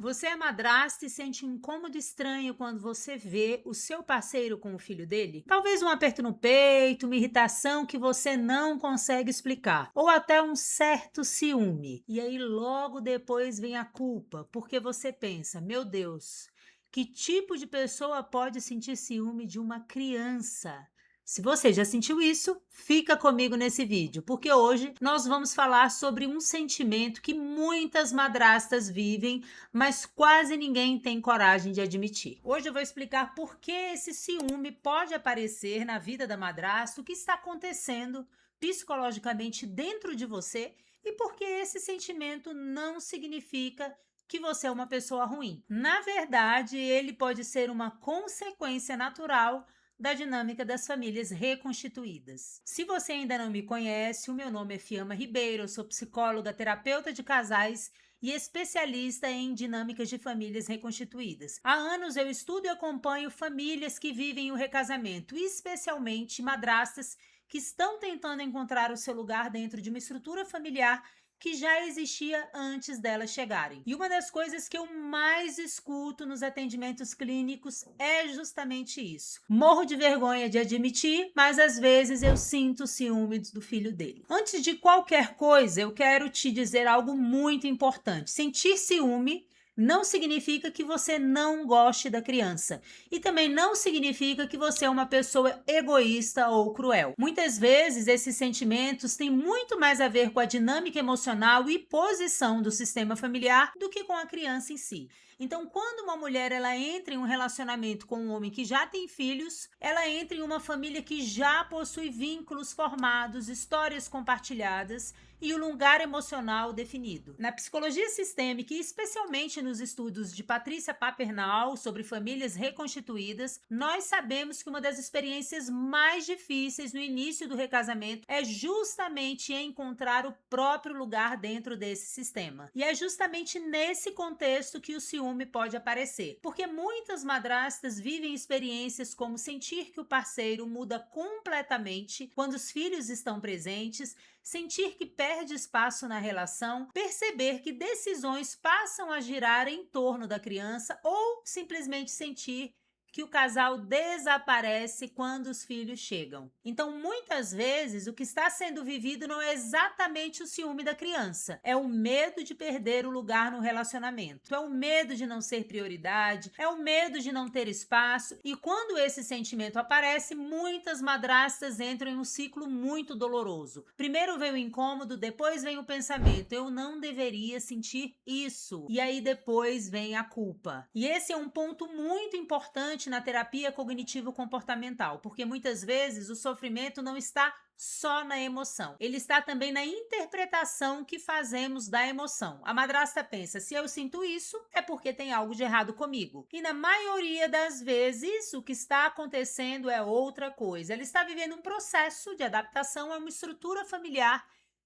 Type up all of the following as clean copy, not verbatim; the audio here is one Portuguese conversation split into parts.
Você é madrasta e sente um incômodo estranho quando você vê o seu parceiro com o filho dele? Talvez um aperto no peito, uma irritação que você não consegue explicar, ou até um certo ciúme. E aí logo depois vem a culpa, porque você pensa: meu Deus, que tipo de pessoa pode sentir ciúme de uma criança? Se você já sentiu isso, fica comigo nesse vídeo, porque hoje nós vamos falar sobre um sentimento que muitas madrastas vivem, mas quase ninguém tem coragem de admitir. Hoje eu vou explicar por que esse ciúme pode aparecer na vida da madrasta, o que está acontecendo psicologicamente dentro de você e por que esse sentimento não significa que você é uma pessoa ruim. Na verdade, ele pode ser uma consequência natural da dinâmica das famílias reconstituídas. Se você ainda não me conhece, o meu nome é Fiamma Ribeiro, eu sou psicóloga, terapeuta de casais e especialista em dinâmicas de famílias reconstituídas. Há anos eu estudo e acompanho famílias que vivem o recasamento, especialmente madrastas que estão tentando encontrar o seu lugar dentro de uma estrutura familiar que já existia antes delas chegarem. E uma das coisas que eu mais escuto nos atendimentos clínicos é justamente isso. Morro de vergonha de admitir, mas às vezes eu sinto ciúme do filho dele. Antes de qualquer coisa, eu quero te dizer algo muito importante. Sentir ciúme não significa que você não goste da criança. E também não significa que você é uma pessoa egoísta ou cruel. Muitas vezes, esses sentimentos têm muito mais a ver com a dinâmica emocional e posição do sistema familiar do que com a criança em si. Então, quando uma mulher ela entra em um relacionamento com um homem que já tem filhos, ela entra em uma família que já possui vínculos formados, histórias compartilhadas e um lugar emocional definido. Na psicologia sistêmica, e especialmente nos estudos de Patrícia Papernal sobre famílias reconstituídas, nós sabemos que uma das experiências mais difíceis no início do recasamento é justamente encontrar o próprio lugar dentro desse sistema. E é justamente nesse contexto que o ciúme pode aparecer, porque muitas madrastas vivem experiências como sentir que o parceiro muda completamente quando os filhos estão presentes, sentir que perde espaço na relação, perceber que decisões passam a girar em torno da criança ou simplesmente sentir que o casal desaparece quando os filhos chegam. Então, muitas vezes, o que está sendo vivido não é exatamente o ciúme da criança, é o medo de perder o lugar no relacionamento, é o medo de não ser prioridade, é o medo de não ter espaço, e quando esse sentimento aparece, muitas madrastas entram em um ciclo muito doloroso. Primeiro vem o incômodo, depois vem o pensamento, eu não deveria sentir isso, e aí depois vem a culpa. E esse é um ponto muito importante na terapia cognitivo-comportamental, porque muitas vezes o sofrimento não está só na emoção, ele está também na interpretação que fazemos da emoção. A madrasta pensa: se eu sinto isso, é porque tem algo de errado comigo. E na maioria das vezes, o que está acontecendo é outra coisa. Ela está vivendo um processo de adaptação a uma estrutura familiar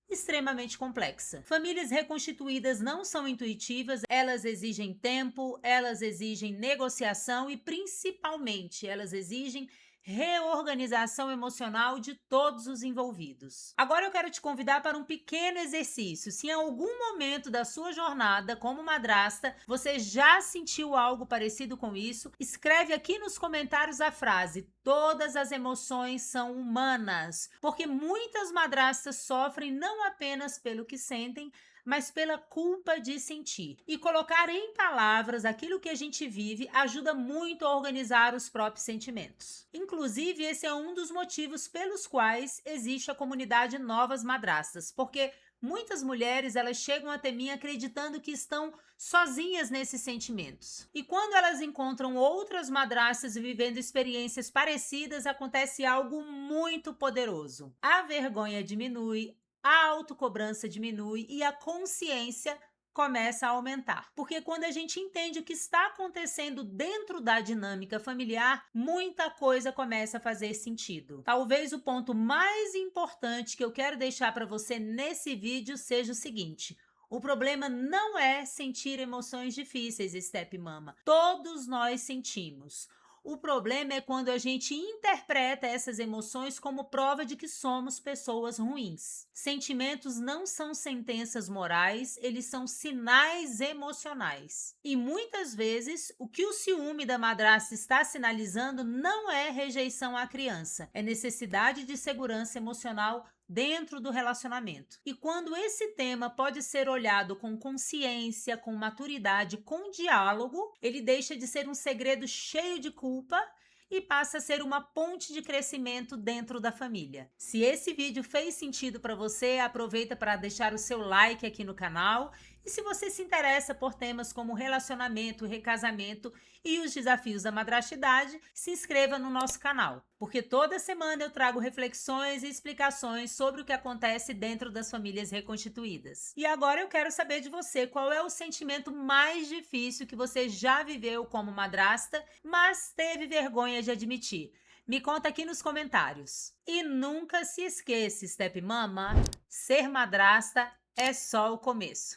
extremamente complexa. Famílias reconstituídas não são intuitivas, elas exigem tempo, elas exigem negociação e, principalmente, elas exigem reorganização emocional de todos os envolvidos. Agora eu quero te convidar para um pequeno exercício. Se em algum momento da sua jornada como madrasta você já sentiu algo parecido com isso, escreve aqui nos comentários a frase: todas as emoções são humanas, porque muitas madrastas sofrem não apenas pelo que sentem, mas pela culpa de sentir. E colocar em palavras aquilo que a gente vive ajuda muito a organizar os próprios sentimentos. Inclusive, esse é um dos motivos pelos quais existe a comunidade Novas Madrastas, porque muitas mulheres elas chegam até mim acreditando que estão sozinhas nesses sentimentos. E quando elas encontram outras madrastas vivendo experiências parecidas, acontece algo muito poderoso. A vergonha diminui, a autocobrança diminui e a consciência começa a aumentar. Porque quando a gente entende o que está acontecendo dentro da dinâmica familiar, muita coisa começa a fazer sentido. Talvez o ponto mais importante que eu quero deixar para você nesse vídeo seja o seguinte: o problema não é sentir emoções difíceis, Step Mama. Todos nós sentimos. O problema é quando a gente interpreta essas emoções como prova de que somos pessoas ruins. Sentimentos não são sentenças morais, eles são sinais emocionais. E muitas vezes, o que o ciúme da madrasta está sinalizando não é rejeição à criança, é necessidade de segurança emocional dentro do relacionamento. E quando esse tema pode ser olhado com consciência, com maturidade, com diálogo, ele deixa de ser um segredo cheio de culpa e passa a ser uma ponte de crescimento dentro da família. Se esse vídeo fez sentido para você, aproveita para deixar o seu like aqui no canal. E se você se interessa por temas como relacionamento, recasamento e os desafios da madrastidade, se inscreva no nosso canal, porque toda semana eu trago reflexões e explicações sobre o que acontece dentro das famílias reconstituídas. E agora eu quero saber de você, qual é o sentimento mais difícil que você já viveu como madrasta, mas teve vergonha de admitir? Me conta aqui nos comentários. E nunca se esqueça, Step Mama, ser madrasta é só o começo.